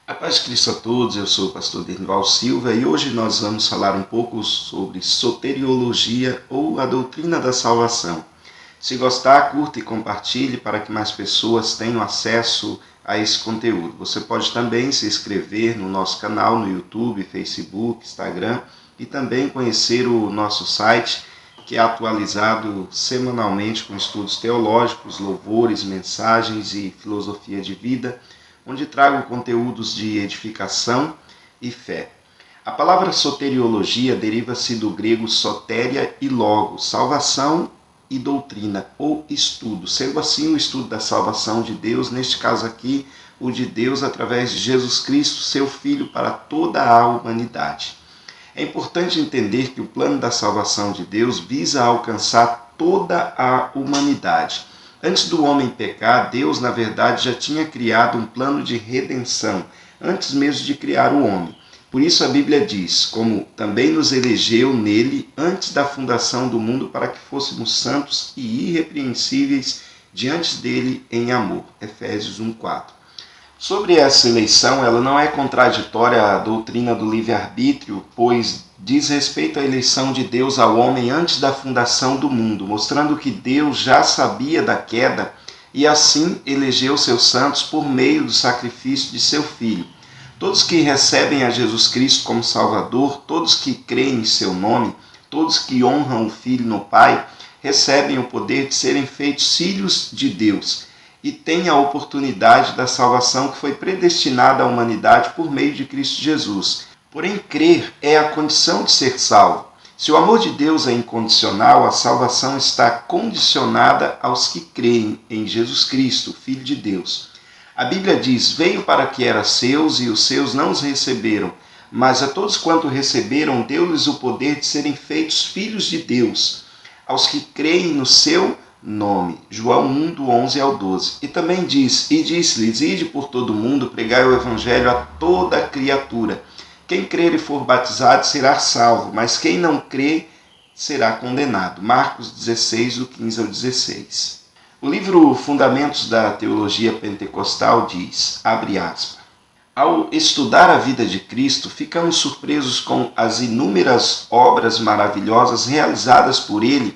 A paz de Cristo a todos, eu sou o pastor Denival Silva e hoje nós vamos falar um pouco sobre soteriologia ou a doutrina da salvação. Se gostar, curta e compartilhe para que mais pessoas tenham acesso a esse conteúdo. Você pode também se inscrever no nosso canal no YouTube, Facebook, Instagram e também conhecer o nosso site, que é atualizado semanalmente com estudos teológicos, louvores, mensagens e filosofia de vida, onde trago conteúdos de edificação e fé. A palavra soteriologia deriva-se do grego sotéria e logos, salvação e doutrina ou estudo, sendo assim o estudo da salvação de Deus, neste caso aqui, o de Deus através de Jesus Cristo, seu Filho, para toda a humanidade. É importante entender que o plano da salvação de Deus visa alcançar toda a humanidade. Antes do homem pecar, Deus, na verdade, já tinha criado um plano de redenção, antes mesmo de criar o homem. Por isso a Bíblia diz, como também nos elegeu nele antes da fundação do mundo para que fôssemos santos e irrepreensíveis diante dele em amor. Efésios 1:4. Sobre essa eleição, ela não é contraditória à doutrina do livre-arbítrio, pois diz respeito à eleição de Deus ao homem antes da fundação do mundo, mostrando que Deus já sabia da queda e assim elegeu seus santos por meio do sacrifício de seu Filho. Todos que recebem a Jesus Cristo como Salvador, todos que creem em seu nome, todos que honram o Filho no Pai, recebem o poder de serem feitos filhos de Deus e têm a oportunidade da salvação que foi predestinada à humanidade por meio de Cristo Jesus. Porém, crer é a condição de ser salvo. Se o amor de Deus é incondicional, a salvação está condicionada aos que creem em Jesus Cristo, Filho de Deus. A Bíblia diz, veio para que era seus e os seus não os receberam, mas a todos quanto receberam, deu-lhes o poder de serem feitos filhos de Deus, aos que creem no seu nome. João 1, do 11 ao 12. E também diz, e disse-lhes, ide por todo o mundo, pregai o evangelho a toda criatura. Quem crer e for batizado será salvo, mas quem não crer será condenado. Marcos 16, do 15 ao 16. O livro Fundamentos da Teologia Pentecostal diz, abre aspas, ao estudar a vida de Cristo, ficamos surpresos com as inúmeras obras maravilhosas realizadas por ele,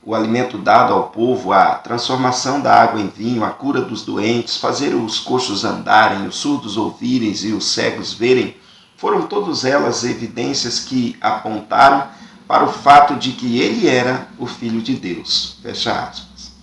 o alimento dado ao povo, a transformação da água em vinho, a cura dos doentes, fazer os coxos andarem, os surdos ouvirem e os cegos verem, foram todas elas evidências que apontaram para o fato de que ele era o Filho de Deus. Fecha aspas.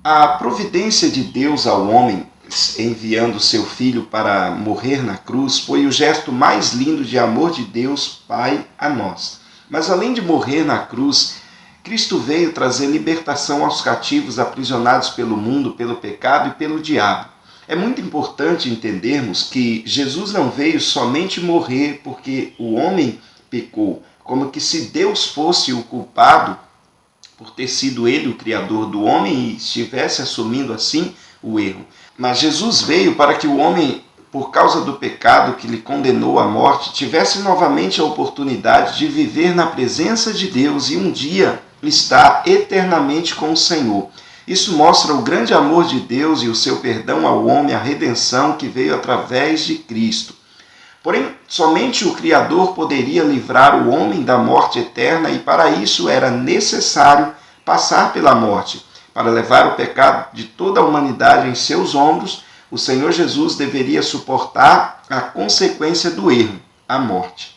A providência de Deus ao homem, enviando seu Filho para morrer na cruz, foi o gesto mais lindo de amor de Deus Pai a nós. Mas além de morrer na cruz, Cristo veio trazer libertação aos cativos aprisionados pelo mundo, pelo pecado e pelo diabo. É muito importante entendermos que Jesus não veio somente morrer porque o homem pecou, como que se Deus fosse o culpado por ter sido ele o criador do homem e estivesse assumindo assim o erro. Mas Jesus veio para que o homem, por causa do pecado que lhe condenou à morte, tivesse novamente a oportunidade de viver na presença de Deus e um dia estar eternamente com o Senhor. Isso mostra o grande amor de Deus e o seu perdão ao homem, a redenção que veio através de Cristo. Porém, somente o Criador poderia livrar o homem da morte eterna e para isso era necessário passar pela morte. Para levar o pecado de toda a humanidade em seus ombros, o Senhor Jesus deveria suportar a consequência do erro, a morte.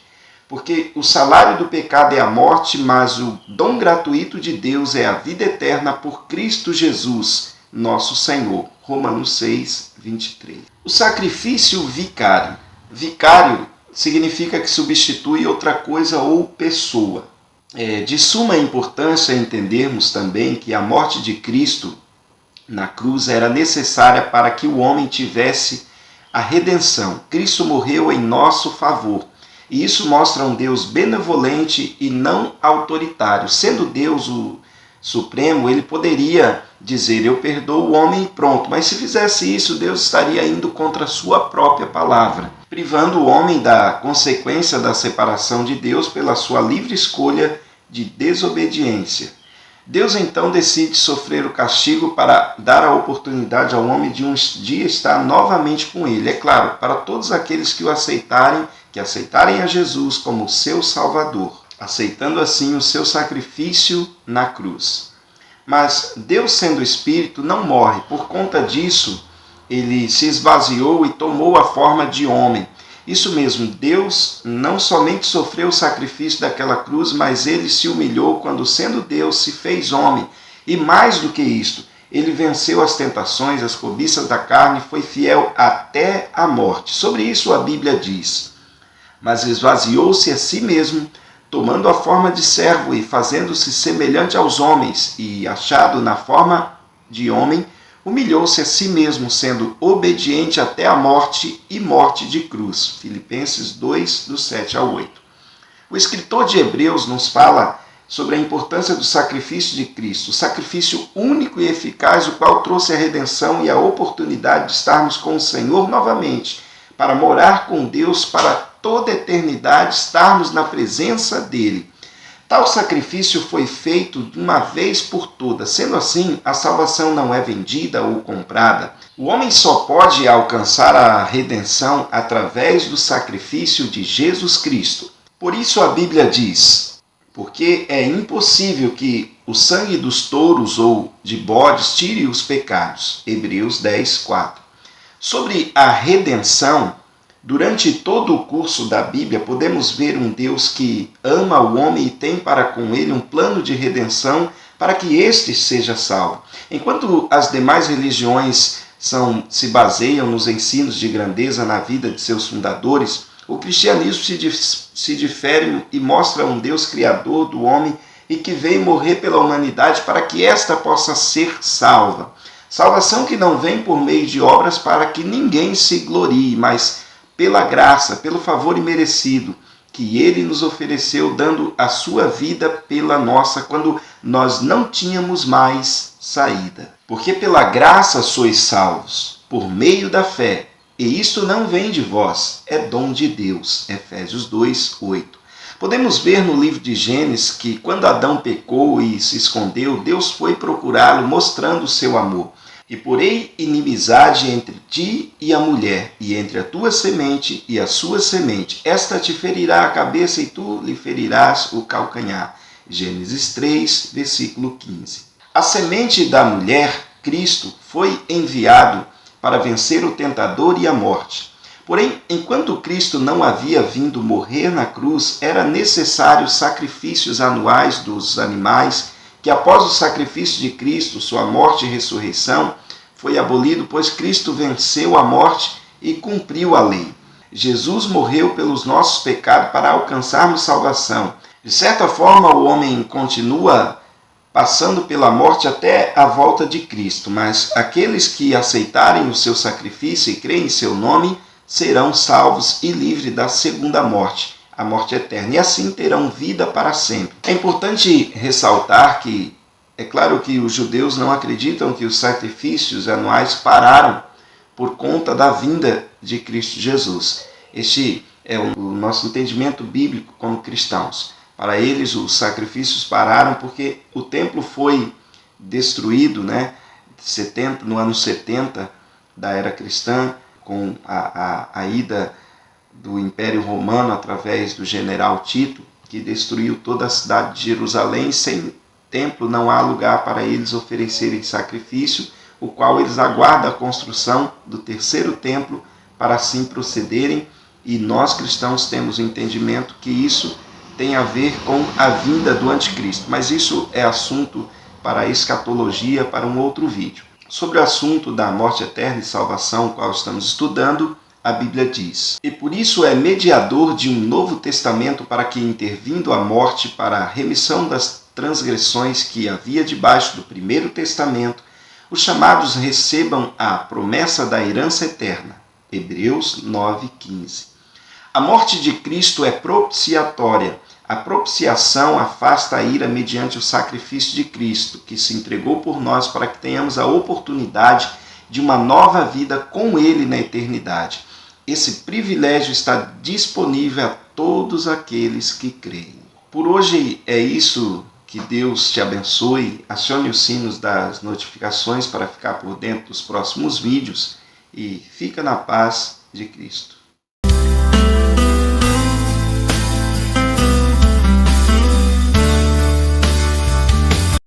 Porque o salário do pecado é a morte, mas o dom gratuito de Deus é a vida eterna por Cristo Jesus, nosso Senhor. Romanos 6, 23. O sacrifício vicário. Vicário significa que substitui outra coisa ou pessoa. É de suma importância entendermos também que a morte de Cristo na cruz era necessária para que o homem tivesse a redenção. Cristo morreu em nosso favor. E isso mostra um Deus benevolente e não autoritário. Sendo Deus o Supremo, ele poderia dizer, eu perdoo o homem e pronto. Mas se fizesse isso, Deus estaria indo contra a sua própria palavra, privando o homem da consequência da separação de Deus pela sua livre escolha de desobediência. Deus então decide sofrer o castigo para dar a oportunidade ao homem de um dia estar novamente com ele. É claro, para todos aqueles que aceitarem a Jesus como seu Salvador, aceitando assim o seu sacrifício na cruz. Mas Deus, sendo Espírito, não morre. Por conta disso, ele se esvaziou e tomou a forma de homem. Isso mesmo, Deus não somente sofreu o sacrifício daquela cruz, mas ele se humilhou quando, sendo Deus, se fez homem. E mais do que isto, ele venceu as tentações, as cobiças da carne e foi fiel até a morte. Sobre isso a Bíblia diz: mas esvaziou-se a si mesmo, tomando a forma de servo e fazendo-se semelhante aos homens, e achado na forma de homem, humilhou-se a si mesmo, sendo obediente até a morte e morte de cruz. Filipenses 2, do 7 ao 8. O escritor de Hebreus nos fala sobre a importância do sacrifício de Cristo, o sacrifício único e eficaz, o qual trouxe a redenção e a oportunidade de estarmos com o Senhor novamente, para morar com Deus para toda a eternidade, estarmos na presença dele. Tal sacrifício foi feito de uma vez por todas. Sendo assim, a salvação não é vendida ou comprada. O homem só pode alcançar a redenção através do sacrifício de Jesus Cristo. Por isso a Bíblia diz: porque é impossível que o sangue dos touros ou de bodes tire os pecados. Hebreus 10, 4. Sobre a redenção, durante todo o curso da Bíblia, podemos ver um Deus que ama o homem e tem para com ele um plano de redenção para que este seja salvo. Enquanto as demais religiões se baseiam nos ensinos de grandeza na vida de seus fundadores, o cristianismo se difere e mostra um Deus criador do homem e que veio morrer pela humanidade para que esta possa ser salva. Salvação que não vem por meio de obras para que ninguém se glorie, mas pela graça, pelo favor imerecido que ele nos ofereceu, dando a sua vida pela nossa, quando nós não tínhamos mais saída. Porque pela graça sois salvos, por meio da fé, e isto não vem de vós, é dom de Deus. Efésios 2, 8. Podemos ver no livro de Gênesis que quando Adão pecou e se escondeu, Deus foi procurá-lo mostrando o seu amor. E porei inimizade entre ti e a mulher, e entre a tua semente e a sua semente. Esta te ferirá a cabeça e tu lhe ferirás o calcanhar. Gênesis 3, versículo 15. A semente da mulher, Cristo, foi enviado para vencer o tentador e a morte. Porém, enquanto Cristo não havia vindo morrer na cruz, era necessário sacrifícios anuais dos animais, que após o sacrifício de Cristo, sua morte e ressurreição, foi abolido, pois Cristo venceu a morte e cumpriu a lei. Jesus morreu pelos nossos pecados para alcançarmos salvação. De certa forma, o homem continua passando pela morte até a volta de Cristo, mas aqueles que aceitarem o seu sacrifício e creem em seu nome serão salvos e livres da segunda morte, a morte eterna, e assim terão vida para sempre. É importante ressaltar que, é claro que os judeus não acreditam que os sacrifícios anuais pararam por conta da vinda de Cristo Jesus. Este é o nosso entendimento bíblico como cristãos. Para eles, os sacrifícios pararam porque o templo foi destruído, no ano 70 da era cristã, com a ida do Império Romano através do general Tito, que destruiu toda a cidade de Jerusalém. Sem templo não há lugar para eles oferecerem sacrifício, o qual eles aguardam a construção do terceiro templo para assim procederem. E nós cristãos temos o entendimento que isso tem a ver com a vinda do anticristo. Mas isso é assunto para a escatologia, para um outro vídeo. Sobre o assunto da morte eterna e salvação, qual estamos estudando, a Bíblia diz: e por isso é mediador de um novo testamento, para que, intervindo a morte para a remissão das transgressões que havia debaixo do primeiro testamento, os chamados recebam a promessa da herança eterna. Hebreus 9:15. A morte de Cristo é propiciatória. A propiciação afasta a ira mediante o sacrifício de Cristo, que se entregou por nós para que tenhamos a oportunidade de uma nova vida com Ele na eternidade. Esse privilégio está disponível a todos aqueles que creem. Por hoje é isso, Que Deus te abençoe, acione os sinos das notificações para ficar por dentro dos próximos vídeos e fica na paz de Cristo.